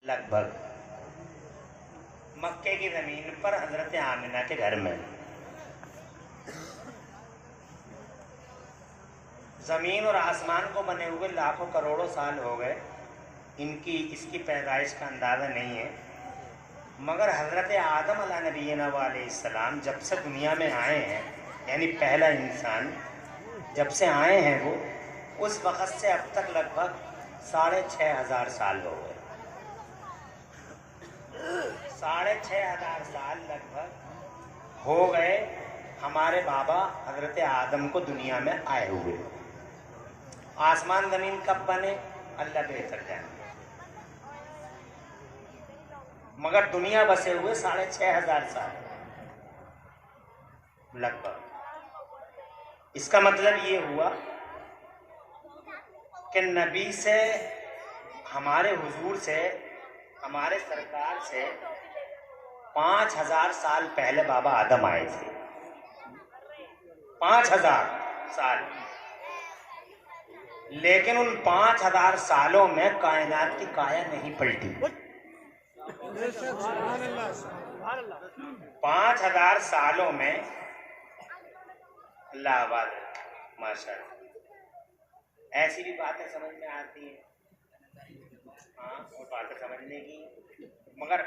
لگ بھگ مکے کی زمین پر حضرت آمنہ کے گھر میں زمین اور آسمان کو بنے ہوئے لاکھوں کروڑوں سال ہو گئے، اس کی پیدائش کا اندازہ نہیں ہے، مگر حضرت آدم علیہ نبینا علیہ السلام جب سے دنیا میں آئے ہیں، یعنی پہلا انسان جب سے آئے ہیں وہ اس وقت سے اب تک لگ بھگ 6500 سال ہو گئے۔ 6500 سال لگ بھگ ہو گئے ہمارے بابا حضرت آدم کو دنیا میں آئے ہوئے۔ آسمان زمین کب بنے اللہ بہتر جانے، مگر دنیا بسے ہوئے 6500 سال لگ بھگ۔ اس کا مطلب یہ ہوا کہ نبی سے، ہمارے حضور سے، ہمارے سرکار سے 5000 سال پہلے بابا آدم آئے تھے۔ 5000 سال، لیکن ان 5000 سالوں میں کائنات کی کایا نہیں پلٹی۔ 5000 سالوں میں اللہ آباد ہے، ماشاء اللہ۔ ایسی بھی باتیں سمجھ میں آتی ہیں، ہاں وہ باتیں سمجھنے کی، مگر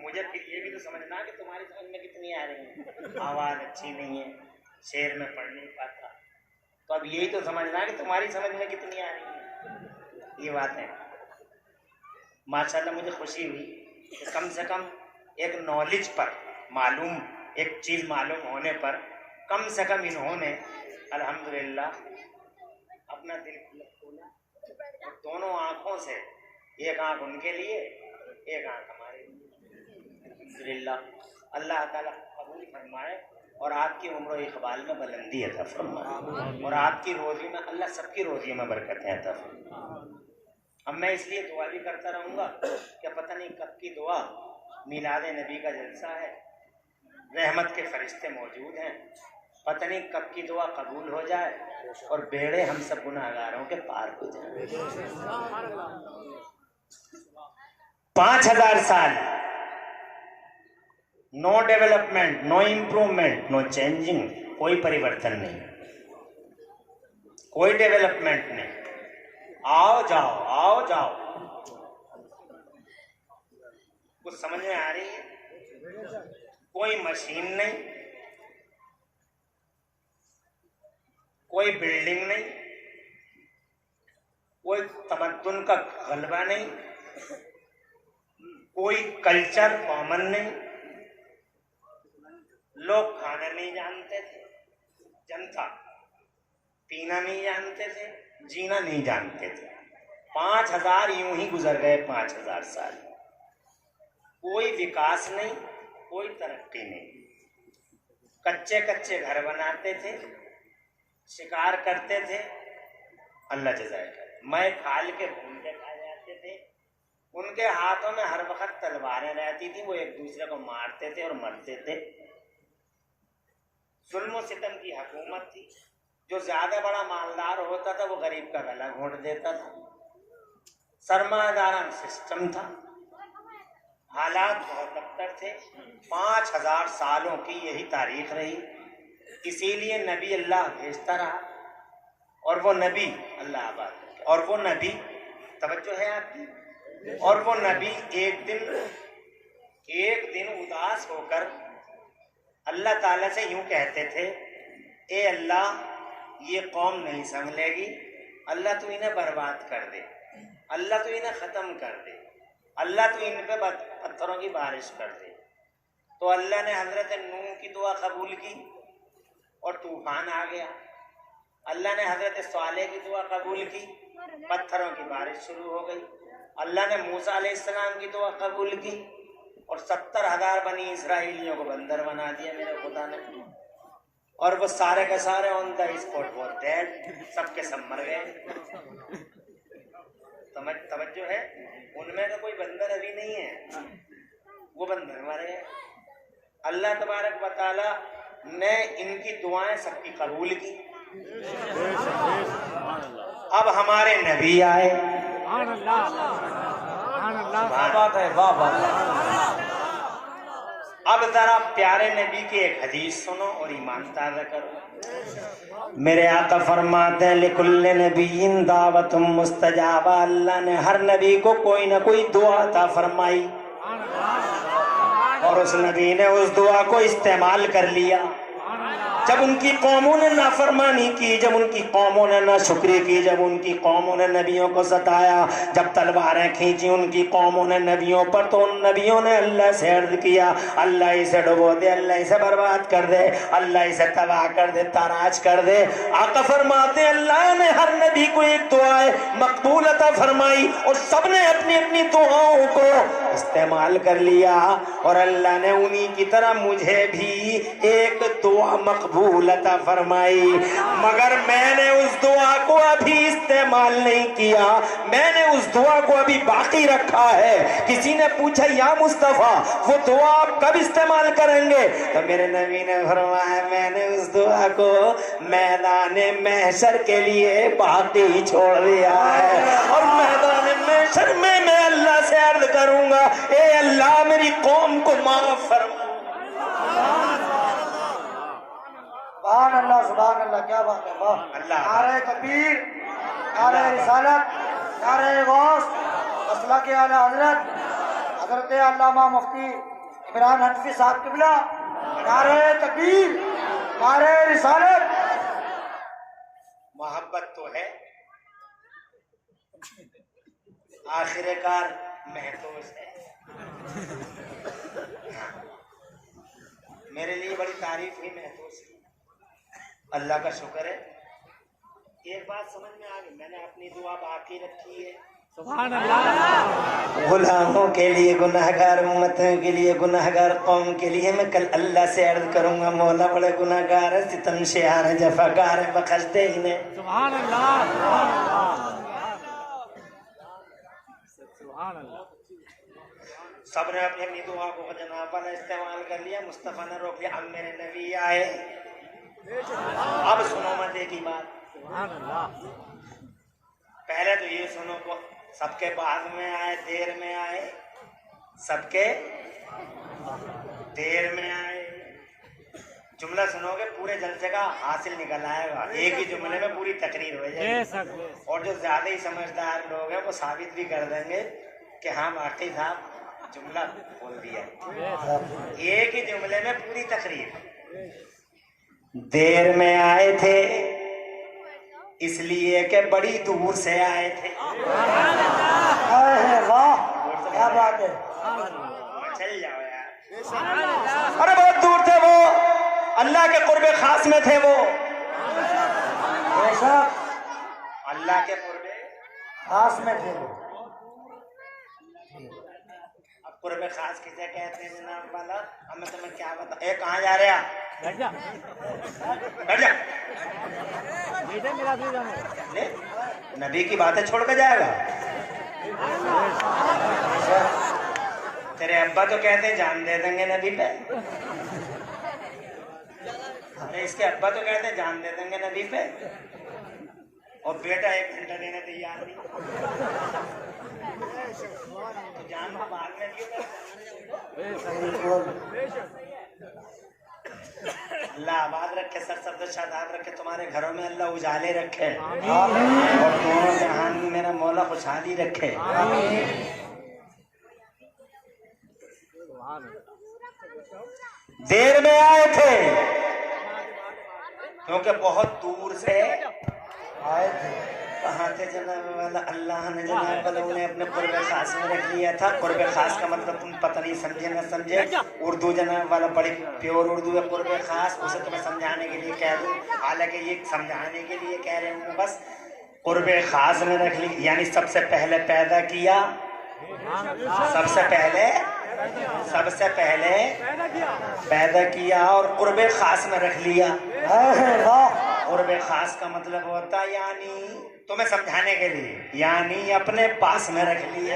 مجھے پھر یہ بھی تو سمجھنا کہ تمہاری سمجھ میں کتنی آ رہی ہیں۔ آواز اچھی نہیں ہے، شعر میں پڑھ نہیں پاتا، تو اب یہی تو سمجھنا کہ تمہاری سمجھ میں کتنی آ رہی ہیں۔ یہ باتیں ماشاءاللہ مجھے خوشی ہوئی کہ کم سے کم ایک نالج پر، معلوم ایک چیز معلوم ہونے پر کم سے کم انہوں نے الحمدللہ اپنا دل کھولا، اور دونوں آنکھوں سے، ایک آنکھ ان کے لیے ایک آنکھ ہمارے لیے، الحمدللہ۔ اللہ تعالیٰ قبول فرمائے اور آپ کی عمر و اقبال میں بلندی عطا فرمائے، اور آپ کی روزی میں، اللہ سب کی روزی میں برکتیں عطا فرمائے۔ اب میں اس لیے دعا بھی کرتا رہوں گا کہ پتہ نہیں کب کی دعا، میلاد نبی کا جلسہ ہے، رحمت کے فرشتے موجود ہیں، پتہ نہیں کب کی دعا قبول ہو جائے اور بیڑے ہم سب گناہگاروں کے پار ہو جائیں۔ 5000 سال، نو ڈیولپمنٹ، نو امپروومنٹ، نو چینجنگ، کوئی پریورتن نہیں، کوئی ڈیولپمنٹ نہیں، آؤ جاؤ آؤ جاؤ۔ کچھ سمجھ میں آ رہی ہے؟ کوئی مشین نہیں، کوئی بلڈنگ نہیں، کوئی تمدن کا غلبہ نہیں، کوئی کلچر کامن نہیں۔ لوگ کھانا نہیں جانتے تھے، جنتا پینا نہیں جانتے تھے، جینا نہیں جانتے تھے۔ 5000 یوں ہی گزر گئے، 5000 سال، کوئی وکاس نہیں، کوئی ترقی نہیں۔ کچے کچے گھر بناتے تھے، شکار کرتے تھے، اللہ جزائے کرے، میں کھال کے بھونتے کھائے جاتے تھے، ان کے ہاتھوں میں ہر وقت تلواریں رہتی تھی، وہ ایک دوسرے کو مارتے تھے اور مرتے تھے۔ ظلم و ستم کی حکومت تھی، جو زیادہ بڑا مالدار ہوتا تھا وہ غریب کا گلا گھونٹ دیتا تھا، سرمایہ داران سسٹم تھا، حالات بہت بدتر تھے۔ 5000 سالوں کی یہی تاریخ رہی، اسی لیے نبی اللہ بھیجتا رہا، اور وہ نبی اللہ آباد، اور وہ نبی، توجہ ہے آپ کی، اور وہ نبی ایک دن اداس ہو کر اللہ تعالیٰ سے یوں کہتے تھے، اے اللہ یہ قوم نہیں سنبھلے گی، اللہ تو انہیں برباد کر دے، اللہ تو انہیں ختم کر دے، اللہ تو ان پہ پتھروں کی بارش کر دے۔ تو اللہ نے حضرت نوح کی دعا قبول کی اور طوفان آ گیا، اللہ نے حضرت صالح کی دعا قبول کی، پتھروں کی بارش شروع ہو گئی، اللہ نے موسیٰ علیہ السلام کی دعا قبول کی اور 70,000 بنی اسرائیلیوں کو بندر بنا دیا میرے خدا نے، اور وہ سارے کے سارے آن دا اسپاٹ وہ ڈیڈ، سب کے سب مر گئے۔ توجہ ہے، ان میں تو کوئی بندر ابھی نہیں ہے، وہ بندر مر گئے۔ اللہ تبارک و تعالی نے ان کی دعائیں سب کی قبول کی۔ اب ہمارے نبی آئے، بات ہے، واہ واہ۔ اب ذرا پیارے نبی کی ایک حدیث سنو اور ایمان تازہ کرو۔ میرے آقا فرماتے ہیں لکل نبی دعوت مستجابہ، اللہ نے ہر نبی کو کوئی نہ کوئی دعا عطا فرمائی اور اس نبی نے اس دعا کو استعمال کر لیا۔ جب ان کی قوموں نے نافرمانی کی، جب ان کی قوموں نے ناشکری کی، جب ان کی قوموں نے نبیوں کو ستایا، جب تلواریں کھینچی ان کی قوموں نے نبیوں پر، تو ان نبیوں نے اللہ سے عرض کیا اللہ اسے ڈبو دے، اللہ اسے برباد کر دے، اللہ اسے تباہ کر دے، تاراج کر دے۔ آقا فرماتے ہیں اللہ نے ہر نبی کو ایک دعا مقبول عطا فرمائی اور سب نے اپنی اپنی دعاؤں کو استعمال کر لیا، اور اللہ نے انہی کی طرح مجھے بھی ایک دعا مقبول عطا فرمائی، مگر میں نے اس دعا کو ابھی استعمال نہیں کیا، میں نے اس دعا کو ابھی باقی رکھا ہے۔ کسی نے پوچھا یا مصطفیٰ وہ دعا آپ کب استعمال کریں گے؟ تو میرے نبی نے فرمایا میں نے اس دعا کو میدان محشر کے لیے باقی چھوڑ دیا ہے، اور میدان محشر میں اللہ سے عرض کروں گا اے اللہ میری قوم کو معاف فرما۔ سبحان اللہ سبحان اللہ، کیا بات ہے، واہ۔ نعرہ تکبیر، نعرہ رسالت، نعرہ غوث، مسلک اعلی حضرت حضرت علامہ مفتی عمران حنفی صاحب قبلہ، نعرہ تکبیر، نعرہ رسالت۔ محبت تو ہے، آخر کار محفوظ ہے۔ میرے لیے بڑی تعریف ہی محفوظ ہے، اللہ کا شکر ہے۔ ایک بات سمجھ میں آ گئی، میں نے اپنی دعا باقی رکھی ہے، سبحان اللہ۔ غلاموں کے لیے، گناہگار امتوں کے لیے، گناہگار قوم کے لیے میں کل اللہ سے عرض کروں گا مولا بڑے گناہگار ہے، ستم شیار ہے، جفاکار ہے، بخش دے انہیں۔ سبحان اللہ، سبحان اللہ، سبحان اللہ۔ سب نے اپنی اپنی دعا کو جناب والا استعمال کر لیا، مصطفیٰ نے روک لیا۔ اب میرے نبی آئے، اب سنو مت ایک ہی بات، سبحان اللہ۔ پہلے تو یہ سنو کو سب کے بعد میں آئے، دیر میں آئے، سب کے دیر میں آئے۔ جملہ سنو گے پورے جلسے کا حاصل نکل آئے گا، ایک ہی جملے میں پوری تقریر ہو جائے گی، اور جو زیادہ ہی سمجھدار لوگ ہیں وہ ثابت بھی کر دیں گے کہ ہاں واقعی صاحب جملہ بول دیا، ایک ہی جملے میں پوری تقریر۔ دیر میں آئے تھے اس لیے کہ بڑی دور سے آئے تھے۔ واہ کیا بات ہے، چل جاؤ یار، ارے بہت دور تھے وہ، اللہ کے قرب خاص میں تھے وہ، بے شک اللہ کے قرب خاص میں تھے۔ اب قرب خاص کسے کہتے ہیں جناب والا، ہمیں تمہیں کیا بتا، اے کہاں جا رہے آپ، بیٹھ جا، بیٹھ جا، بیٹھے میرا بھی جانے۔ لے، نبی کی باتیں چھوڑ کے جائے گا؟ تیرے ابا تو کہتے ہیں جان دے دیں گے نبی پہ، اس کے ابا تو کہتے ہیں جان دے دیں گے نبی پہ، اور بیٹا 1 گھنٹہ دینے تیار نہیں، تو جان کو بعد میں دیو۔ اللہ آباد رکھے، سر سبز شاداب رکھے، تمہارے گھروں میں اللہ اجالے رکھے، اور دونوں جہان میں میرا مولا خوشحالی رکھے۔ دیر میں آئے تھے کیونکہ بہت دور سے آئے تھے، کہاں تھے جناب والا، اللہ نے جناب والا انہیں اپنے قرب خاص میں رکھ لیا تھا۔ قرب خاص کا مطلب تم پتہ نہیں سمجھے نہ سمجھے، اردو جناب والا بڑی پیور اردو ہے، قرب خاص، اسے تمہیں سمجھانے کے لیے کہہ دوں، حالانکہ یہ سمجھانے کے لیے کہہ رہے ہوں بس، قرب خاص میں رکھ لی، یعنی سب سے پہلے پیدا کیا، سب سے پہلے پیدا کیا اور قرب خاص میں رکھ لیا۔ قرب خاص کا مطلب ہوتا ہے یعنی تمہیں سمجھانے کے لیے، یعنی اپنے پاس میں رکھ لیے۔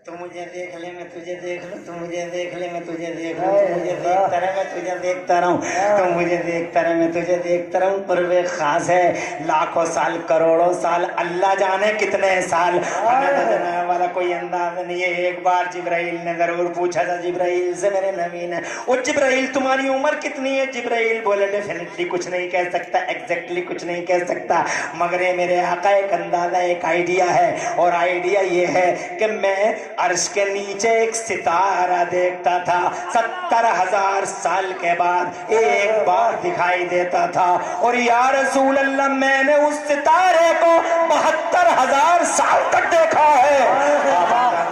تو مجھے मुझे देख ले मैं तुझे देख लूं, तू मुझे देख ले मैं तुझे देख लूं, तू मुझे देखता रहे मैं तुझे देखता रहूं, तू मुझे देखता रहे मैं तुझे देखता रहूं। पर्वे खास है लाखों साल करोड़ों साल, अल्लाह जाने कितने साल, जाने वाला कोई अंदाज नहीं है। एक बार जिब्राइल ने जरूर पूछा था जिब्राइल से, मेरे नबी ने, ओ जिब्राइल तुम्हारी उम्र कितनी है? जिब्राइल बोले डेफिनेटली कुछ नहीं कह सकता, एग्जैक्टली कुछ नहीं कह सकता, मगर ये मेरे आका एक अंदाजा, एक आइडिया है, और आइडिया ये है कि मैं अर्श के नीचे एक सितारा देखता था, 70,000 साल के बाद एक बार दिखाई देता था, और या रसूल अल्लाह मैंने उस सितारे को 72,000 साल तक देखा है।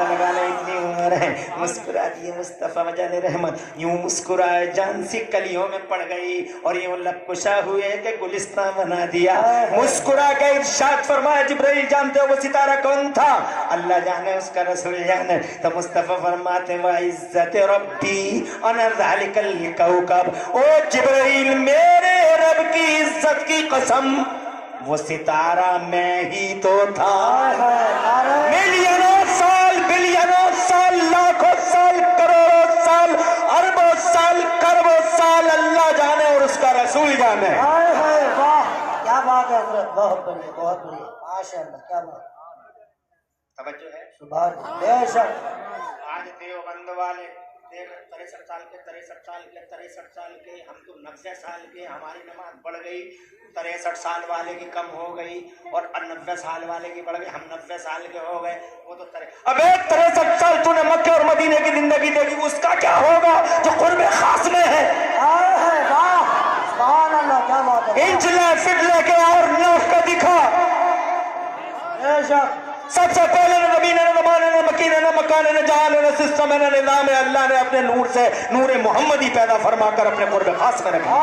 लगा ले इतनी उम्र है। मुस्कुरा दिए मुस्तफा मजान रहमत, यूं मुस्कुराए जान सी कलियों में पड़ गई, और यूं लब कुशा हुए कि गुलिस्तान बना दिया। मुस्कुरा के इरशाद फरमाया जिब्राइल जानते हो वो सितारा कौन था? अल्लाह जाने उसका रसूल जाने। तो मुस्तफा फरमाते व इज्जत रब्बी अना ज़ालिकल कौकब, ओ जिब्राइल मेरे रब की इज्जत की कसम वो सितारा मैं ही तो था। मिलियनों साल, बिलियनों साल, लाखों साल, करोड़ों साल, अरबों साल, करोड़ों साल अल्लाह जाने और उसका रसूल जाने। वाह क्या बात है हजरत, बहुत बढ़िया बहुत बढ़िया, माशाअल्लाह क्या बात। तवज्जो है सुभान बेशक। आज देवबंद वाले 63 साल के 63 साल के 63 साल के, हम तो 90 साल के, हमारी नमाज बढ़ गई, 63 साल वाले की कम हो गई, और 90 साल वाले की बढ़ गई, हम 90 साल के हो गए। वो तो अबे 63 साल तूने मक्के और मदीने की जिंदगी देखी, उसका क्या होगा जो कुर्बे खास में है? वाह सुभान अल्लाह क्या बात है। इंच ले फिट लेके और नौफ का दिखा। बेशक सबसे पहले नबी ने ज़माने ने मकीने ने मकाने ने जान ने सिस्टम ने निज़ाम अल्लाह ने अपने नूर से नूर मोहम्मदी पैदा फरमा कर अपने कुर्ब खास में रखा।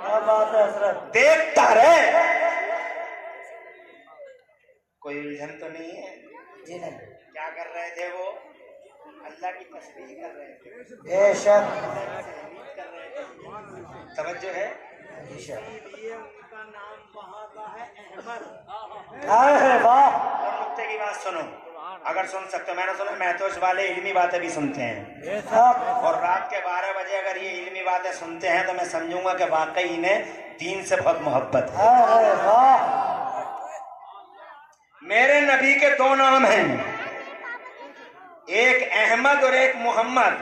क्या बात है हजरत। देखता रहे, कोई उलझन तो नहीं है? जी नहीं। क्या कर रहे थे वो? अल्लाह की तस्बीह कर रहे थे, बेशक तवज्जो है। वाह। और नुक्ते की बात सुनो, अगर सुन सकते हो, मैंने सुना महतोश वाले इल्मी बातें भी सुनते हैं, और रात के 12 बजे अगर ये इल्मी बातें सुनते हैं तो मैं समझूंगा कि वाकई इन्हें दीन से बहुत मोहब्बत है। मेरे नबी के 2 नाम हैं, एक अहमद और एक मोहम्मद।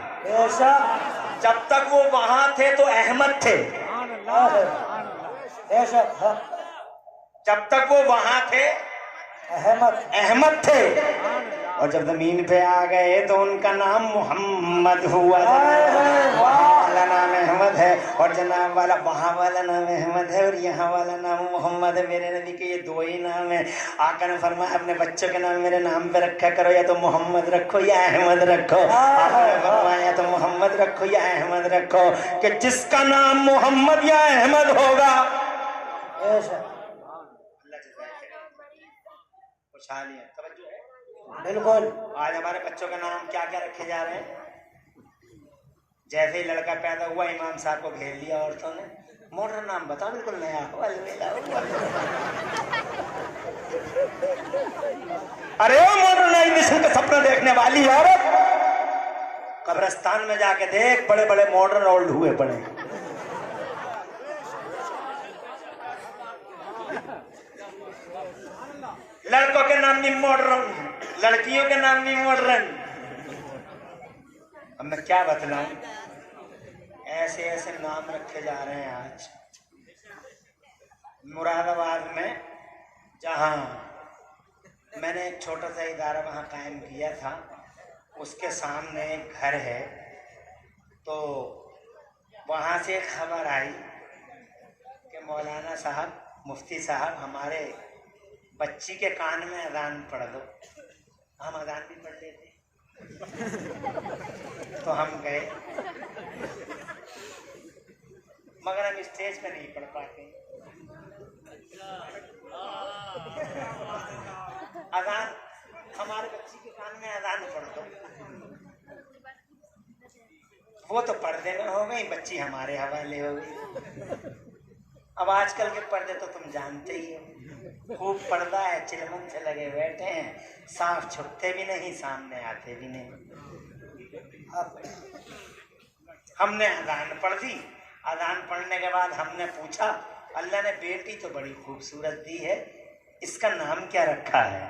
जब तक वो वहां थे तो अहमद थे, जब तक वो वहां थे अहमद थे, और जब जमीन पे आ गए तो उनका नाम मोहम्मद हुआ। वाला नाम अहमद है, और जनाब वाला वहाँ वाला नाम अहमद है, और यहाँ वाला नाम मोहम्मद है। मेरे नबी के ये 2 ही नाम है। आका ने फरमाया अपने बच्चों के नाम मेरे नाम पे रखा करो, या तो मोहम्मद रखो या अहमद रखो। आपने फरमाया तो मोहम्मद रखो या अहमद रखो, कि जिसका नाम मोहम्मद या अहमद होगा खुशहाली है। तवज्जो है बिल्कुल। आज हमारे बच्चों का नाम क्या क्या रखे जा रहे हैं? जैसे ही लड़का पैदा हुआ इमाम साहब को घेर लिया औरतों ने, मॉडर्न नाम बताओ, बिल्कुल नया। अरे मॉडर्नाइजेशन का सपना देखने वाली औरत, कब्रिस्तान में जाके देख, बड़े बड़े मॉडर्न ओल्ड हुए पड़े। लड़कों के नाम भी मॉडर्न, लड़कियों के नाम भी मॉडर्न। अब मैं क्या बतलाऊं, ऐसे ऐसे नाम रखे जा रहे हैं। आज मुरादाबाद में, जहां मैंने एक छोटा सा इदारा वहां कायम किया था, उसके सामने एक घर है, तो वहां से एक खबर आई कि मौलाना साहब, मुफ्ती साहब, हमारे बच्ची के कान में अजान पढ़ दो। हम अजान भी पढ़ लेते, तो हम गए, मगर हम स्टेज पे नहीं पढ़ पाते। अजान हमारे बच्ची के कान में अजान पढ़ दो, वो तो पर्दे में हो गई, बच्ची हमारे हवाले हो गई। अब आजकल के पर्दे तो तुम जानते ही हो, खूब पर्दा है, चिलमन से लगे बैठे हैं, सांप छुपते भी नहीं, सामने आते भी नहीं। हमने अजान पढ़ दी, अजान पढ़ने के बाद हमने पूछा, अल्लाह ने बेटी तो बड़ी खूबसूरत दी है, इसका नाम क्या रखा है?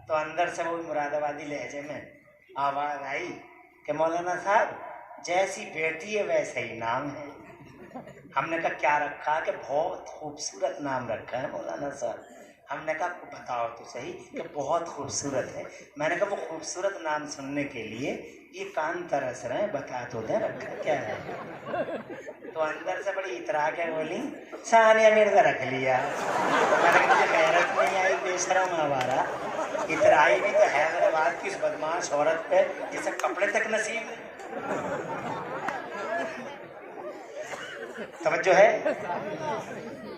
तो अंदर से वो मुरादाबादी लहजे में आवाज आई कि मौलाना साहब जैसी बेटी है वैसा ही नाम है। हमने कहा क्या रखा? कि बहुत खूबसूरत नाम रखा है मौलाना साहब। हमने कहा बताओ तो सही कि बहुत खूबसूरत है। मैंने कहा वो खूबसूरत नाम सुनने के लिए ये कान तरस रहे हैं, बता तो दे रखा क्या है। तो अंदर से बड़ी इतरा के बोली सानिया मिर्जा रख लिया। मैंने कहा मुझे गैरत नहीं आई, बेशरम आवारा, इतराई भी तो हैदराबाद की उस बदमाश औरत पे जिसे कपड़े तक नसीब है। तवज्जो है?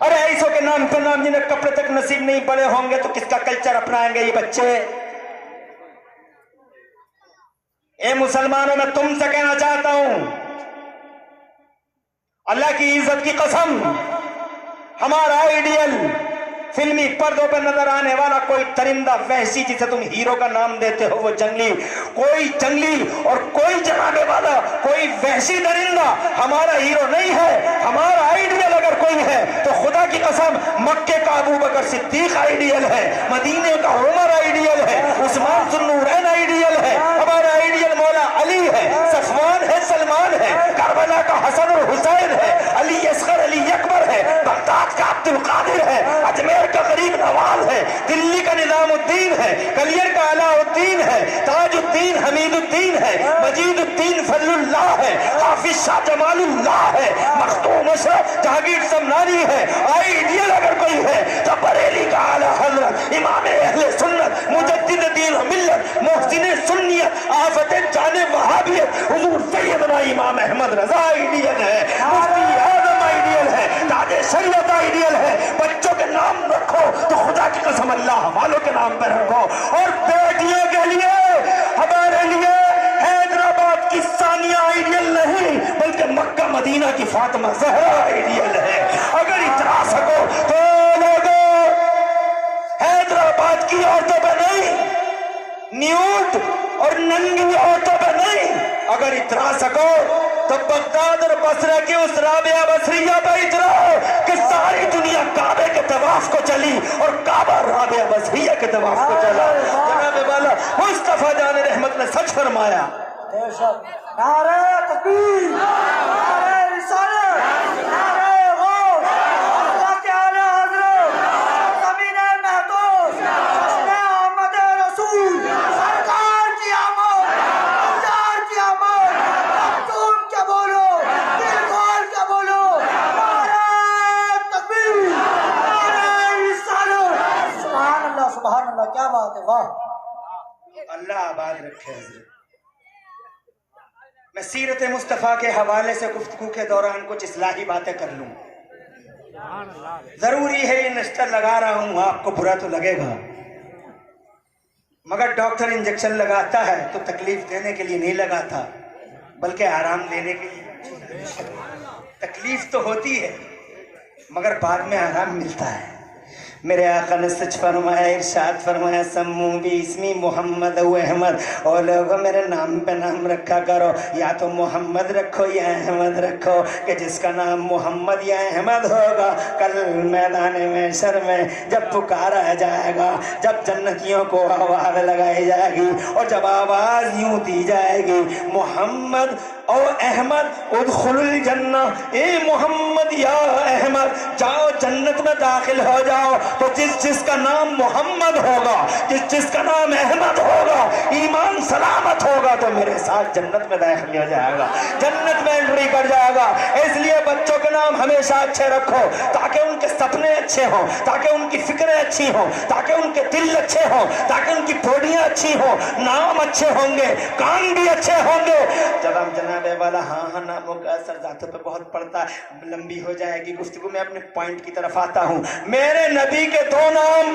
अरे ऐसो के नाम पे नाम, जिन्हें कपड़े तक नसीब नहीं पड़े होंगे तो किसका कल्चर अपनाएंगे ये बच्चे? ए मुसलमानों, मैं तुमसे कहना चाहता हूं, अल्लाह की इज्जत की कसम, हमारा आइडियल फिल्मी पर्दों पर नजर आने वाला कोई तरिंदा वहशी जिसे तुम हीरो का नाम देते हो वो जंगली, कोई जंगली और कोई जनाने वाला कोई वहशी दरिंदा हमारा हीरो नहीं है। हमारा आइडियल अगर कोई है तो खुदा की कसम मक्के का अबू बकर सिद्दीक आइडियल है, मदीने का उमर आइडियल है, उस्मान जुन्नूरैन आइडियल है, हमारा आइडियल मौला अली है, सफवान है, सलमान है, करबला का हसन और हुसैन है, अली असगर अली अकबर है, बगदाद का अब्दुल कादिर है, अजमेर का गरीब नवाज है, दिल्ली का निजामुद्दीन है, कलियर का अलाउद्दीन है, ताजुद्दीन हमीदुद्दीन है, मजीदुद्दीन फजलुल्लाह है, हाफिज शाह जमालुल्लाह है, मखदूम अशरफ जहांगीर समनानी है। आइडियल अगर कोई है तो बरेली का आला हजरत इमाम अहले सुन्नत मुजद्दिद दीन व मिल्लत मुहसिन सुन्नियत आफत जाने वहाबियत हुजूर सैयदना इमाम अहमद रजा आइडियल है, मुफ्ती आजम आइडियल है, ताजे शरीयत आइडियल है। बच्चों के नाम रखो तो खुदा की कसम अल्लाह वालों के नाम पे रखो। और बेटियों के लिए हमारे लिए हैदराबाद की सानिया आइडियल नहीं बल्कि मक्का मदीना की फातिमा ज़हरा आइडियल है। अगर इतरा सको तो लोगों, हैदराबाद की औरतों पे नहीं, न्यूड और नंगी औरतों पे नहीं, अगर इतरा सको तो बगदाद और बसरा के उस राबिया बसरिया पे इतराओ कि सारी दुनिया काबे के तवाफ को चली और काबा राबिया बसरिया के तवाफ को चला। जनाब वाला मुस्तफा जान रहमत ने सच फरमाया। नारे तकबीर, नारे रिसालत, नारे गौस, अल्लाह के आला हज़रत ज़मीन महदूद जश्न आमद रसूल सरकार की आमद, सरकार की आमद, मखदूम क्या बोलो, दिल खोल क्या बोलो, नारे तकबीर, नारे रिसालत। सुभान अल्लाह, क्या बात है, वाह। अल्लाह आबाद रखे हज़रत। मैं सीरत मुस्तफ़ा के हवाले से गुफ्तगू के दौरान कुछ इस्लाही बातें कर लूँ। जरूरी है ये नश्तर लगा रहा हूँ, आपको बुरा तो लगेगा, मगर डॉक्टर इंजेक्शन लगाता है तो तकलीफ देने के लिए नहीं लगाता बल्कि आराम देने के लिए। तकलीफ तो होती है मगर बाद में आराम मिलता है। मेरे आका ने सच फरमाया, इरशाद फरमाया, सम्मू भी इसमी मोहम्मद अहमद, और लोगों मेरे नाम पे नाम रखा करो, या तो मोहम्मद रखो या अहमद रखो, कि जिसका नाम मोहम्मद या अहमद होगा कल मैदान महशर में जब पुकारा जाएगा, जब जन्नतियों को आवाज़ लगाई जाएगी और जब आवाज़ यूं दी जाएगी, मोहम्मद और अहमद उदखुलुल जन्ना, ए मोहम्मद या अहमद जाओ जन्नत में दाखिल हो जाओ, तो जिसका नाम मोहम्मद होगा, जिसका नाम अहमद होगा, ईमान सलामत होगा तो मेरे साथ जन्नत में दाखिल हो जाएगा, जन्नत में एंट्री कर जाएगा। इसलिए बच्चों के नाम हमेशा अच्छे रखो ताकि उनके सपने अच्छे हों, ताकि उनकी फिक्रें अच्छी हों, ताकि उनके दिल अच्छे हों, ताकि उनकी बॉडियां अच्छी हों, नाम अच्छे होंगे, काम भी अच्छे होंगे। जब हम जनाब वाला हाँ नामों का असर जातों पे बहुत पड़ता है, लंबी हो जाएगी गुफ्तगू में, अपने पॉइंट की तरफ आता हूँ। मेरे नबी के दो नाम,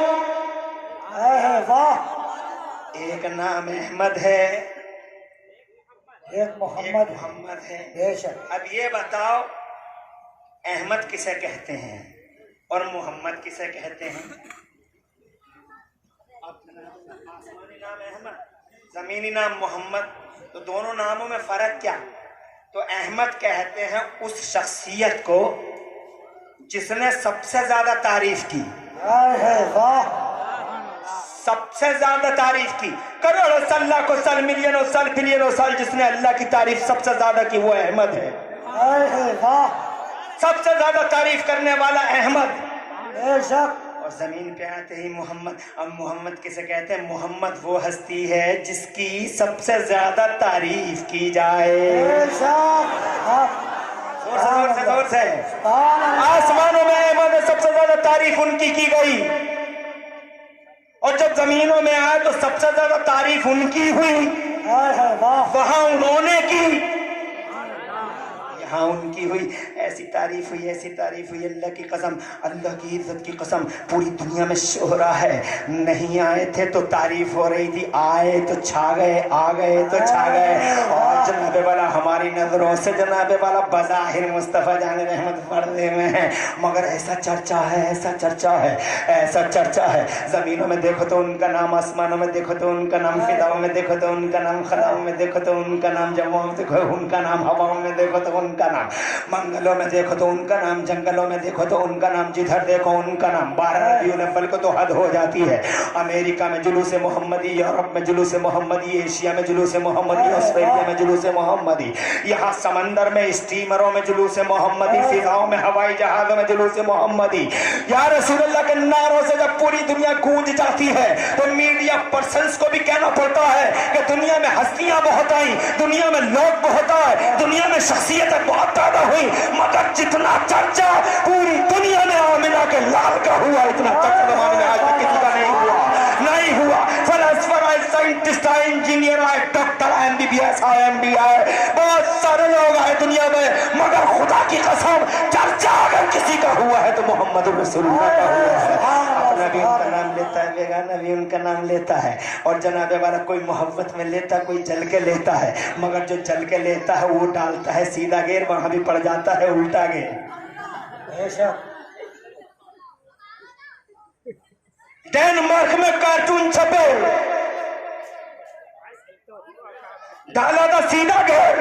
वाह, एक नाम अहमद है, एक मोहम्मद है। बेशक। अब ये बताओ अहमद किसे कहते हैं और मोहम्मद किसे कहते हैं? आसमानी नाम अहमद, जमीनी नाम मोहम्मद, तो दोनों नामों में फर्क क्या? तो अहमद कहते हैं उस शख्सियत को जिसने सबसे ज्यादा तारीफ की, वाह सबसे ज्यादा तारीफ की, करोड़ों साल, लाखों साल, मिलियनों साल, बिलियनों साल जिसने अल्लाह की तारीफ सबसे ज्यादा की वो अहमद है। वाह सबसे ज्यादा तारीफ करने वाला अहमद। बेशक। और जमीन पे आते ही मोहम्मद। अब मोहम्मद किसे कहते हैं? मोहम्मद वो हस्ती है जिसकी सबसे ज्यादा तारीफ की जाए। जोर से आसमानों में अहमद सबसे ज्यादा तारीफ उनकी की गई, और जब जमीनों में आए तो सबसे ज्यादा तारीफ उनकी हुई। वहां उन्होंने की, यहाँ उनकी हुई। ऐसी तारीफ हुई, ऐसी तारीफ हुई, अल्लाह की कसम, अल्लाह की इज्जत की कसम, पूरी दुनिया में शोहरा है। नहीं आए थे तो तारीफ हो रही थी, आए तो छा गए, आ गए तो छा गए। और जनाबे वाला हमारी नजरों से जनाबे वाला बज़ाहिर मुस्तफ़ा जान रहमत पर्दे में है, मगर ऐसा चर्चा है, ऐसा चर्चा है, ऐसा चर्चा है। जमीनों में देखो तो उनका नाम, आसमानों में देखो तो उनका नाम, फिदाओं में देखो तो उनका नाम, खलाओं में देखो तो उनका नाम, जवाओं में देखो उनका नाम, हवाओं में देखो तो उनका नाम, मंगलों में देखो तो उनका नाम, जंगलों में देखो तो उनका नाम, जिधर देखो उनका नाम। 12 रबीउल अव्वल को तो हद हो जाती है। अमेरिका में जुलूस मोहम्मदी, यूरोप में जुलूस मोहम्मदी, एशिया में जुलूस मोहम्मदी, ऑस्ट्रेलिया में जुलूस मोहम्मदी, यहाँ समंदर में स्टीमरों में जुलूस मोहम्मदी, फिजाओं में हवाई जहाजों में जुलूस मोहम्मदी। या रसूलुल्लाह के नारों से जब पूरी दुनिया गूंज जाती है तो मीडिया पर्सन्स को भी कहना पड़ता है कि दुनिया में हस्तियां बहुत आई, दुनिया में लोग बहुत आए, दुनिया में शख्सियतें बहुत पैदा हुई, मगर जितना चर्चा पूरी दुनिया में आमिना के लाल का हुआ, इतना चर्चा जमाने में आज तक किसी का नहीं हुआ, नहीं हुआ। फलसफा आए, साइंटिस्ट आए, इंजीनियर आए, डॉक्टर आए, MBBS आए, MD आए, बहुत सारे लोग आए दुनिया में, मगर खुदा की कसम चर्चा अगर किसी का हुआ है तो मोहम्मद रसूलुल्लाह का हुआ है। अपना भी उनका नाम लेता है, बेगाना भी उनका नाम लेता है, और जनाबे वाला कोई मोहब्बत में लेता, कोई जल के लेता है, मगर जो जल के लेता है वो डालता है सीधा गेर, वहां भी पड़ जाता है उल्टा गेर। डेनमार्क में कार्टून छपे, डाला था सीधा घेर।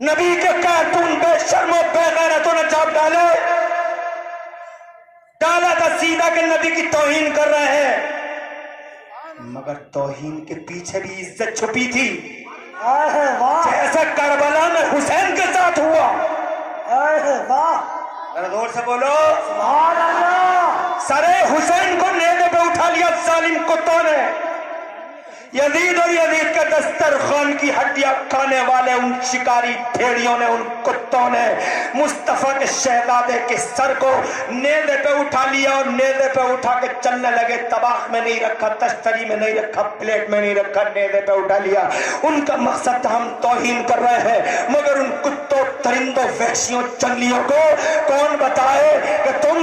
नबी के कार्टून बेशर्मो बेगैरतों ने छाप डाले, डाला था सीधा के नबी की तौहीन कर रहे हैं, मगर तौहीन के पीछे भी इज्जत छुपी थी, जैसे करबला में हुसैन के साथ हुआ। जोर से बोलो सुभान अल्लाह। सरे हुसैन को नेज़े पे उठा लिया जालिम कुत्तों ने, यजीद और यजीद के दस्तरखान की हड्डियां खाने वाले उन शिकारी भेड़ियों ने, उन कुत्तों ने मुस्तफा के शहजादे के सर को नेज़े पे उठा लिया और नेज़े पे उठा के चलने लगे। तबाख में नहीं रखा, तश्तरी में नहीं रखा, प्लेट में नहीं रखा, नेज़े पे उठा लिया। उनका मकसद था हम तौहीन कर रहे हैं, मगर उन कुत्तों, परिंदों, वहशियों, जंगलियों को कौन बताए कि तुम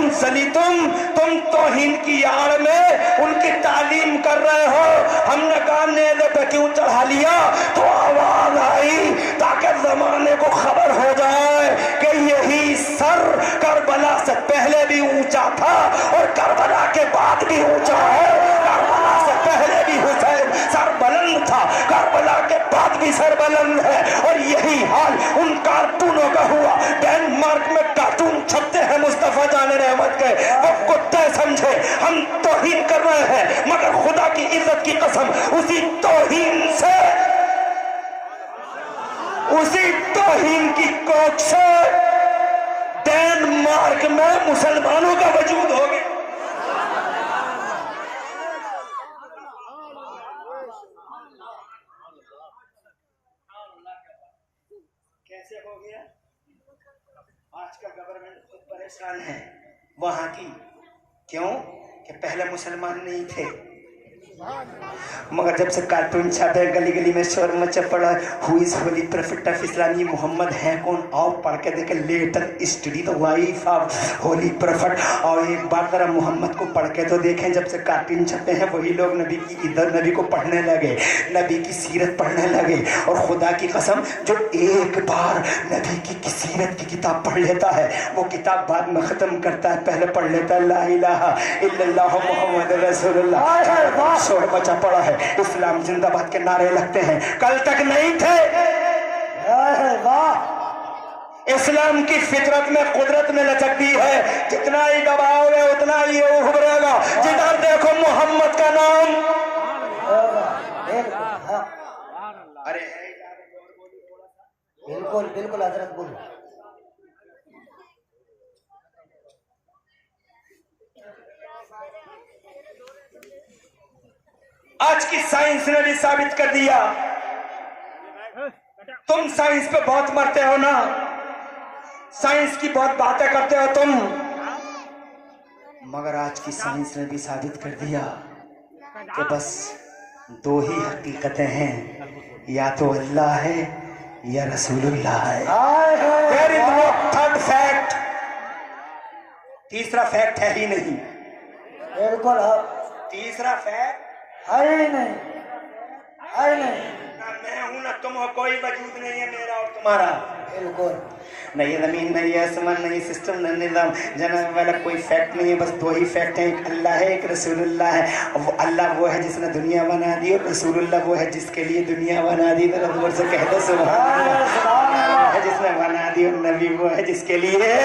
तुम तौहीन की आड़ में उनकी तालीम कर रहे हो। हमने नेज़े पे क्यों चढ़ा लिया? तो आवाज आई ताकि जमाने को खबर हो जाए कि यही सर करबला से पहले भी ऊंचा था और करबला के बाद भी ऊंचा है। करबला से पहले भी हुसैन सर बुलंद था, करबला के बाद भी सर बुलंद है, और यही हाल उन कार्टूनों का हुआ। डेनमार्क में कार्टून छपते हैं मुस्तफा जान रहमत के, वो कुत्ते समझे हम तौहीन कर रहे हैं, मगर खुदा की इज्जत की कसम उसी तौहीन की कोख से डेनमार्क में मुसलमानों का वजूद हो गया। कैसे हो गया? आज का गवर्नमेंट खुद परेशान है वहां की। क्यों? कि पहले मुसलमान नहीं थे, मगर जब से कार्टून छापे गली गली में शोर मचा पड़ा, who is holy prophet of Islam, ये मोहम्मद है कौन, आओ पढ़ के देखे, later study the wife of holy prophet. और एक बार जरा मोहम्मद को पढ़ के तो देखें, जब से कार्टून छपे हैं वही लोग नबी की इधर नबी को पढ़ने लगे, नबी की सीरत पढ़ने लगे। और खुदा की कसम, जो एक बार नबी की सीरत की किताब पढ़ लेता है वो किताब बाद में खत्म करता है, पहले पढ़ लेता है ला इलाहा इल्लल्लाह मुहम्मद रसूलुल्लाह। शोर मचा पड़ा है, इस्लाम जिंदाबाद के नारे लगते हैं, कल तक नहीं थे। इस्लाम की फितरत में कुदरत में लचकती है, जितना ही दबाओगे उतना ही ये उभरेगा। जिधर देखो मोहम्मद का नाम। अरे बिल्कुल बिल्कुल हजरत बोलो। आज की साइंस ने भी साबित कर दिया, तुम साइंस पे बहुत मरते हो ना, साइंस की बहुत बातें करते हो तुम, मगर आज की साइंस ने भी साबित कर दिया कि बस दो ही हकीकतें हैं, या तो अल्लाह है या रसूलुल्लाह है। There is no third fact, तीसरा फैक्ट है ही नहीं। बिल्कुल तीसरा फैक्ट है ही नहीं, है नहीं। ना मैं हूं ना तुम हो, कोई वजूद नहीं है मेरा और तुम्हारा। बिल्कुल नहीं जमीन नहीं आसमान नहीं सिस्टम नहीं निजाम जनाब वाला कोई फैक्ट नहीं है, बस दो ही फैक्ट है, एक अल्लाह है एक रसूलुल्लाह है। वो अल्लाह वो है जिसने दुनिया बना दी और रसूलुल्लाह वो है जिसके लिए दुनिया बना दी। तो रसूल से कह दो सुभान अल्लाह, है जिसने बना दी, और नबी वो है जिसके लिए,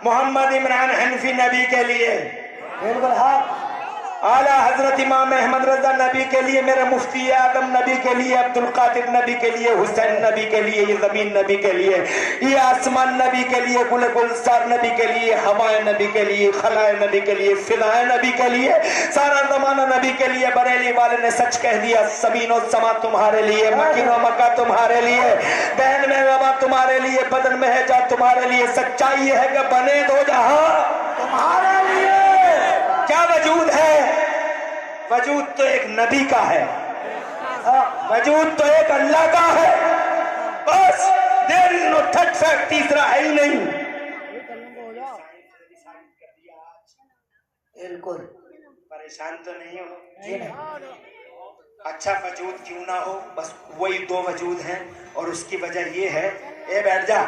मोहम्मद इमरान हनफी नबी के लिए, बिल्कुल हाँ, आला हजरत इमाम अहमद रजा नबी के लिए, मेरे मुफ्ती आदम नबी के लिए, अब्दुल कादिर नबी के लिए, हुसैन नबी के लिए, ये जमीन नबी के लिए, ये आसमान नबी के लिए, गुल गुलजार नबी के लिए, हवाएं नबी के लिए, खलाए नबी के लिए, फिजाएं नबी के लिए, सारा जमाना नबी के लिए। बरेली वाले ने सच कह दिया, समीनो समा तुम्हारे लिए, मकीनो मक्का तुम्हारे लिए, बहन में रबा तुम्हारे लिए, बदन में है जा तुम्हारे लिए। सच्चाई है कि बने दो जहां तुम्हारे लिए। क्या वजूद है? वजूद तो एक नबी का है, वजूद तो एक अल्लाह का है, बस। There is no third fact, तीसरा है ही नहीं। बिल्कुल परेशान तो नहीं हो? जी नहीं। अच्छा वजूद क्यों ना हो, बस वही दो वजूद हैं, और उसकी वजह ये है, ए बैठ जा,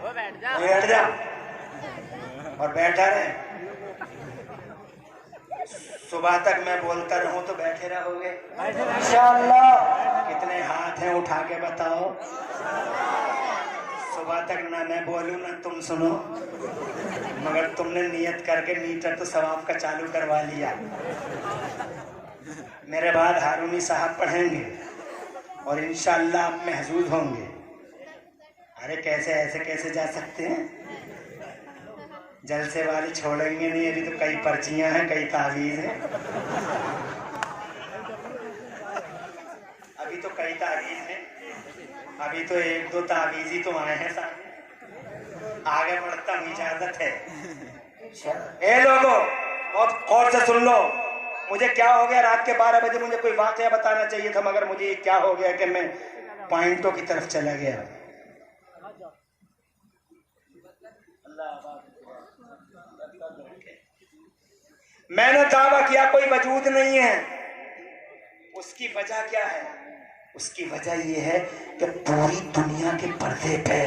बैठ जा, और बैठा रहे। सुबह तक मैं बोलता रहूं तो बैठे रहोगे इंशाअल्लाह। कितने हाथ हैं उठा के बताओ। सुबह तक ना मैं बोलूं ना तुम सुनो, मगर तुमने नियत करके मीटर तो सवाब का चालू करवा लिया। मेरे बाद हारूनी साहब पढ़ेंगे और इंशाअल्लाह आप महजूद होंगे। अरे कैसे ऐसे कैसे जा सकते हैं, जलसे वाले छोड़ेंगे नहीं, अभी तो कई पर्चियां हैं, कई तावीज हैं, अभी तो कई तावीज हैं, अभी तो एक दो तावीज ही तो आए हैं सामने, आगे बढ़ता हूँ, इजाजत है। ए लोगों बहुत गौर से सुन लो, मुझे क्या हो गया, रात के 12 बजे मुझे कोई वाकया बताना चाहिए था, मगर मुझे क्या हो गया कि मैं पॉइंटों की तरफ चला गया। मैंने दावा किया कोई वजूद नहीं है, उसकी वजह क्या है? उसकी वजह यह है कि पूरी दुनिया के पर्दे पे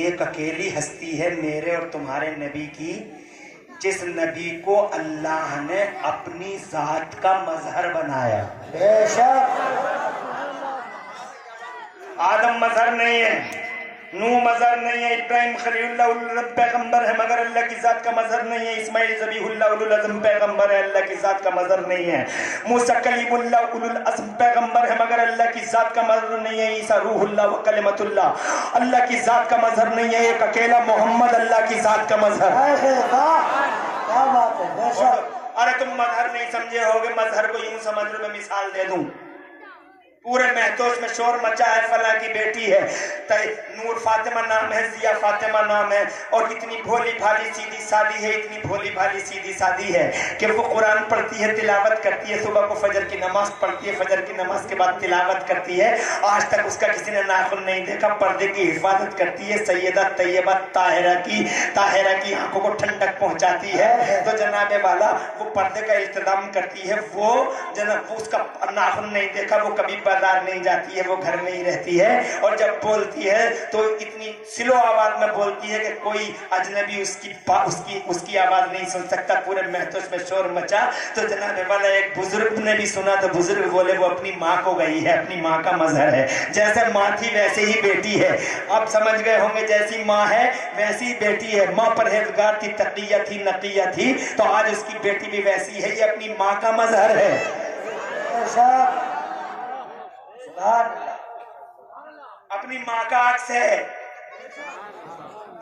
एक अकेली हस्ती है, मेरे और तुम्हारे नबी की, जिस नबी को अल्लाह ने अपनी जात का मजहर बनाया। बेशक आदम मजहर नहीं है, नूह मजहर नहीं है, इब्राहिम खलीलुल्लाह पैगंबर है मगर अल्लाह की जात का मजहर नहीं है, इस्माइल ज़बीहुल्लाह उलुल अज़्म पैगंबर है, अल्लाह की जात का मजहर नहीं है, मूसा कलीमुल्लाह उलुल अज़्म पैगंबर है मगर अल्लाह की जात का मजहर नहीं है, ईसा रूहुल्लाह व कलिमतुल्लाह अल्लाह की जात का मजहर नहीं है, एक अकेला मोहम्मद अल्लाह की जात का मजहर। क्या बात है, बेशक। अरे तुम मजहर नहीं समझे होगे, मजहर को यूं समझ लो, मैं मिसाल दे दूं, پورے محتوش میں شور مچا ہے، فلاں کی بیٹی ہے، نور فاطمہ نام ہے، ضیا فاطمہ نام ہے، اور اتنی بھولی بھالی سیدھی سادی ہے، اتنی بھولی بھالی سیدھی سادی ہے کہ وہ قرآن پڑھتی ہے، تلاوت کرتی ہے، صبح کو فجر کی نماز پڑھتی ہے، فجر کی نماز کے بعد تلاوت کرتی ہے، آج تک اس کا کسی نے ناخن نہیں دیکھا، پردے کی حفاظت کرتی ہے، سیدہ طیبہ طاہرہ کی آنکھوں کو ٹھنڈک پہنچاتی ہے۔ تو جناب والا وہ پردے کا التزام کرتی ہے، وہ جناب اس کا ناخن نہیں دیکھا، وہ کبھی بازار نہیں جاتی ہے، وہ گھر میں ہی رہتی ہے، اور جب بولتی ہے تو اتنی سلو آواز میں بولتی ہے کہ کوئی اجنبی اس کی آواز نہیں سن سکتا۔ پورے محتوش میں شور مچا تو جناب والا ایک بزرگ نے بھی سنا، تو بزرگ بولے وہ اپنی ماں کو گئی ہے، اپنی ماں کا مظہر ہے، جیسے ماں تھی ویسے ہی بیٹی ہے۔ آپ سمجھ گئے ہوں گے جیسی ماں ہے ویسی ہی بیٹی ہے، ماں پرہیزگار تھی، تقیہ تھی، نقیہ تھی، تو آج اس کی بیٹی بھی ویسی ہے، یہ اپنی ماں کا مظہر ہے۔ اپنی ماں کا عکس ہے،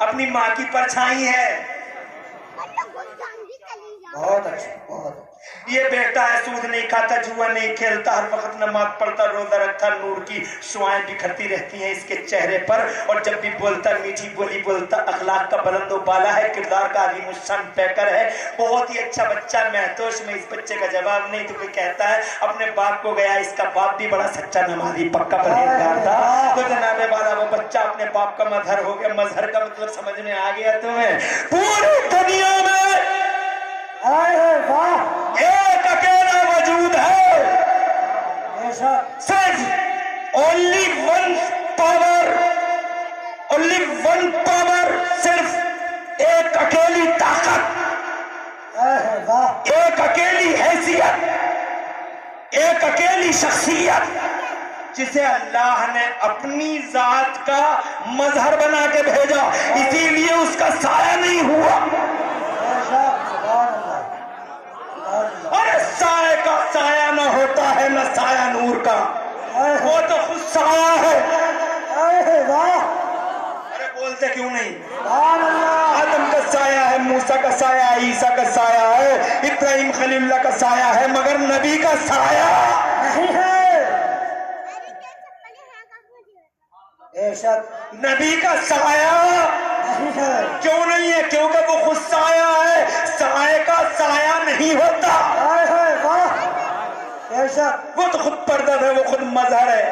اپنی ماں کی پرچھائی ہے۔ بہت اچھا، بہت اچھا۔ یہ بیٹا ہے، سود نہیں کھاتا، جوا نہیں کھیلتا، ہر وقت نماز پڑھتا، روزہ رکھتا، نور کی شعائیں بکھرتی رہتی ہیں اس کے چہرے پر، اور جب بھی بولتا میٹھی بولی بولتا، اخلاق کا بلند و بالا ہے، کردار کا عظیم الشان پیکر ہے، بہت ہی اچھا بچہ۔ محتوش میں اس بچے کا جواب نہیں، تو کوئی کہتا ہے اپنے باپ کو گیا، اس کا باپ بھی بڑا سچا نمازی پکا پرہیزگار تھا۔ تو جناب والا وہ بچہ اپنے باپ کا مظہر ہو گیا۔ مظہر کا مطلب سمجھ میں آ گیا تمہیں؟ پوری دنیا میں ایک اکیلا وجود ہے، صرف only one power، صرف ایک اکیلی طاقت، ایک اکیلی حیثیت، ایک اکیلی شخصیت، جسے اللہ نے اپنی ذات کا مظہر بنا کے بھیجا، اسی لیے اس کا سایہ نہیں ہوا۔ اور سائے کا سایہ نہ ہوتا ہے، نہ سایہ نور کا، وہ تو خود سایہ ہے۔ ارے بولتے کیوں نہیں؟ آدم کا سایہ ہے، موسیٰ کا سایہ ہے، عیسیٰ کا سایہ ہے، ابراہیم خلیل اللہ کا سایہ ہے، مگر نبی کا سایہ نہیں ہے۔ نبی کا سایہ کیوں نہیں ہے؟ کیونکہ وہ خود سایہ ہے، سایہ کا سایہ نہیں ہوتا، وہ تو خود پردہ ہے، وہ خود مظہر ہے۔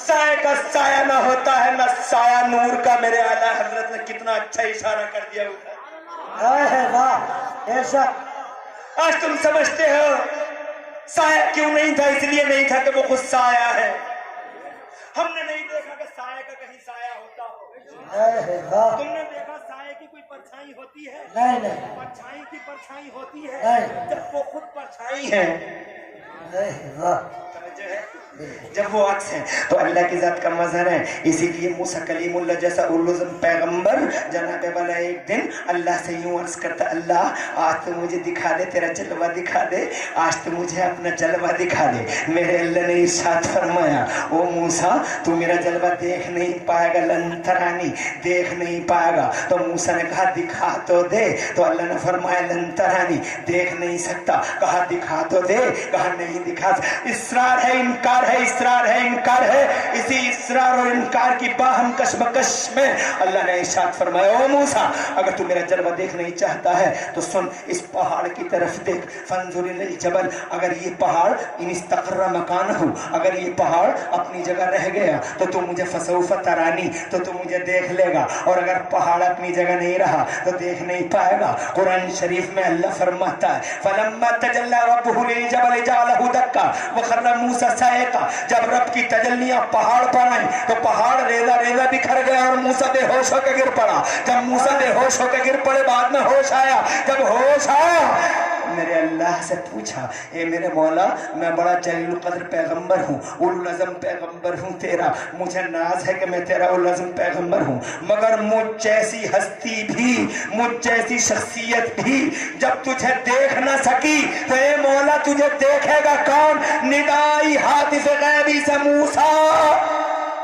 سایہ کا سایہ نہ ہوتا ہے، نہ سایہ نور کا۔ میرے اعلیٰ حضرت نے کتنا اچھا اشارہ کر دیا۔ آج تم سمجھتے ہو سایہ کیوں نہیں تھا؟ اس لیے نہیں تھا کہ وہ خود سایہ ہے۔ ہم نے نہیں دیکھا کہ سایہ کا کہیں سایہ ہوتا ہو۔ تم نے دیکھا سایہ کی کوئی پرچھائی ہوتی ہے؟ نہیں۔ پرچھائی کی پرچھائی ہوتی ہے جب وہ خود پرچھائی ہے، جب وہ عکس ہے تو اللہ کی ذات کا مظہر ہے۔ اسی لیے موسیٰ کلیم اللہ جیسا اولوزم پیغمبر جناب والا ایک دن اللہ سے یوں عرض کرتا، اللہ آج تو مجھے دکھا دے، تیرا جلوہ دکھا دے، آج تو مجھے اپنا جلوہ دکھا دے۔ میرے اللہ نے ارشاد فرمایا، او موسیٰ تو میرا جلوہ دیکھ نہیں پائے گا، لن ترانی، دیکھ نہیں پائے گا۔ تو موسیٰ نے کہا دکھا تو دے، تو اللہ نے فرمایا لن ترانی، دیکھ نہیں سکتا۔ کہا دکھا تو دے، کہا نہیں دکھا سکتا۔ اصرار ہے، انکار ہے، اصرار ہے، انکار ہے۔ اسی اصرار اور انکار کی باہم کش بکش میں اللہ نے ارشاد فرمایا، او موسیٰ اگر تو میرا جلوہ دیکھ نہیں چاہتا ہے تو سن، اس پہاڑ کی طرف دیکھ، فانظر الی الجبل، اگر یہ پہاڑ ان استقر مکانہ، اگر یہ پہاڑ اپنی جگہ رہ گیا تو مجھے فسوف ترانی، تو مجھے دیکھ لے گا، اور اگر پہاڑ اپنی جگہ نہیں رہا تو دیکھ نہیں پائے گا۔ قرآن شریف میں اللہ فرماتا ہے فلما تجلی ربہ للجبل جعلہ دکا وخر موسیٰ صعقا، جب رب کی تجلیاں پہاڑ پر آئیں تو پہاڑ ریزہ ریزہ بکھر گیا اور موسیٰ بے ہوش ہو کے گر پڑا۔ جب موسیٰ بے ہوش ہو کے گر پڑے بعد میں ہوش آیا، جب ہوش آیا میرے اللہ سے پوچھا، اے میرے مولا میں بڑا جلیل القدر پیغمبر ہوں، اولوالعزم پیغمبر ہوں تیرا، مجھے ناز ہے کہ میں تیرا اولوالعزم پیغمبر ہوں، مگر مجھ جیسی ہستی بھی، مجھ جیسی شخصیت بھی جب تجھے دیکھ نہ سکی تو اے مولا تجھے دیکھے گا کون؟ ندائی حاطف غیبی سے موسیٰ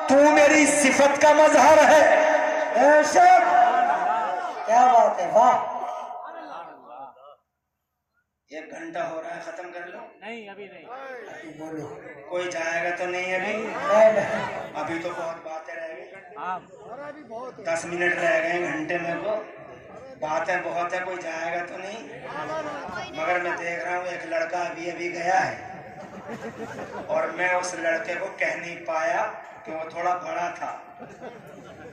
تو میری صفت کا مظہر ہے۔ بے شک، کیا بات ہے، واہ! 1 घंटा हो रहा है, खत्म कर लो। नहीं अभी नहीं। बोलो। कोई जाएगा तो नहीं अभी? नहीं। अभी तो बहुत बातें रह गई। हाँ 10 मिनट रह गए घंटे में को, बातें बहुत है, कोई जाएगा तो नहीं? मगर मैं देख रहा हूँ एक लड़का अभी अभी गया है और मैं उस लड़के को कह नहीं पाया कि वो थोड़ा बड़ा था।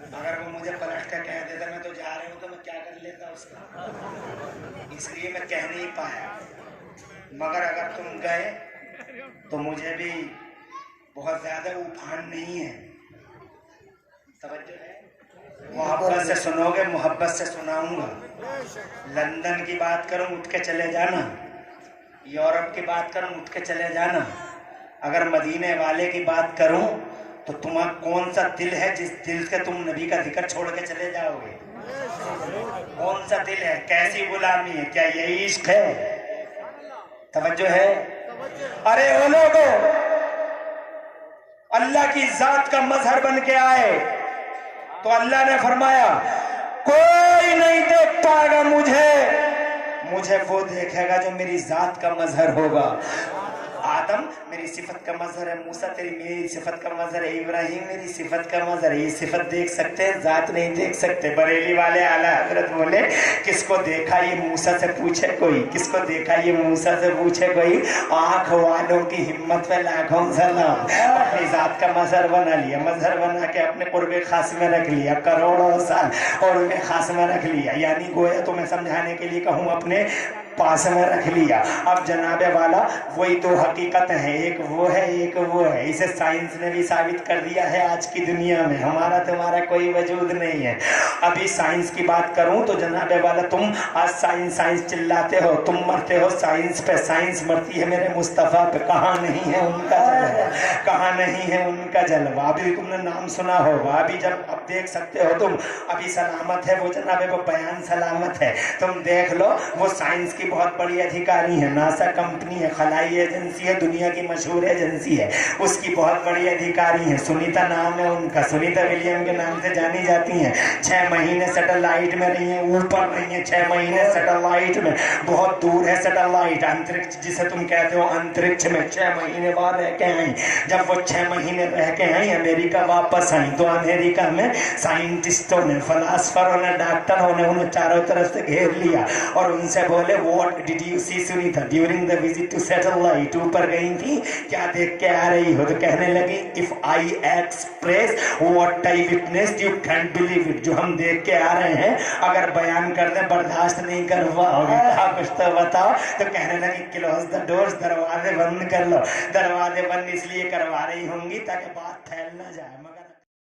अगर वो मुझे पलट कर कह देता मैं तो जा रहा हूँ तो मैं क्या कर लेता उसका, इसलिए मैं कह नहीं पाया। मगर अगर तुम गए तो मुझे भी बहुत ज्यादा उफान नहीं है। तवज्जो है, मोहब्बत से सुनोगे, मोहब्बत से सुनाऊंगा। लंदन की बात करूं उठ के चले जाना, यूरोप की बात करूं उठ के चले जाना। अगर मदीने वाले की बात करूं तो तुम्हारा कौन सा दिल है जिस दिल से तुम नबी का जिक्र छोड़ के चले जाओगे? कौन सा दिल है? कैसी गुलामी है? क्या यही इश्क है? तवज्जो है? अरे वो लोगो, अल्लाह की जात का मजहर बन के आए तो अल्लाह ने फरमाया कोई नहीं देख पाएगा मुझे वो देखेगा जो मेरी जात का मजहर होगा। आदम मेरी सिफत का मजहर है, मूसा तेरी मेरी सिफत का मजहर है, इब्राहिम मेरी सिफत का मजहर है। ये सिफत देख सकते हैं, जात नहीं देख सकते। बरेली वाले आला हजरत बोले किसको देखा ये मूसा से पूछे कोई, किसको देखा ये मूसा से पूछे कोई। आंख वालों की हिम्मत पे लाखों सलाम। अपनी जात का मजहर बना लिया, मजहर बना के अपने कुर्बे खास में रख लिया करोड़ों साल और उन्हें खास में रख लिया, यानी गोया तुम्हें समझाने के लिए कहूँ अपने पास में रख लिया। अब जनाबे वाला वही दो हकीकत है, एक वो है एक वो है। इसे साइंस ने भी साबित कर दिया है आज की दुनिया में, हमारा तुम्हारा कोई वजूद नहीं है। अभी साइंस की बात करूं तो जनाबे वाला तुम आज साइंस साइंस चिल्लाते हो, तुम मरते हो साइंस पे, साइंस मरती है मेरे मुस्तफा पे। कहाँ नहीं है उनका जलवा, कहाँ नहीं है उनका जलवा। अभी तुमने नाम सुना होगा, अभी जब अब देख सकते हो तुम, अभी सलामत है वो जनाबे वो बयान सलामत है, तुम देख लो। वो साइंस की बहुत बड़ी अधिकारी है, नासा कंपनी है, खलाई एजेंसी है, दुनिया की मशहूर एजेंसी है, उसकी बहुत बड़ी अधिकारी है। सुनीता नाम है उनका, सुनीता विलियम के नाम से जानी जाती हैं। 6 महीने सैटेलाइट में रही हैं, ऊपर रही हैं 6 महीने सैटेलाइट में। बहुत दूर है सैटेलाइट, अंतरिक्ष जिसे तुम कहते हो, अंतरिक्ष में 6 महीने बाद रह के आई। जब वो 6 महीने रह के आई अमेरिका वापस आई तो अमेरिका में साइंटिस्टों ने, फिलासफरों ने, डॉक्टरों ने उन्हें चारों तरफ से घेर लिया और उनसे बोले what did you see Sunita during the visit to satellite. ऊपर गई थी, क्या देख के आ रही हो? तो कहने लगी if I express what I witnessed you can't believe it. जो हम देख के आ रहे हैं अगर बयान कर दे बर्दाश्त नहीं कर पाओगे। कहा कुछ तो बताओ। तो कहने लगी क्लोज द डोर्स, दरवाजे बंद कर लो। दरवाजे बंद इसलिए करवा रही होंगी ताकि बात फैल ना जाए, मगर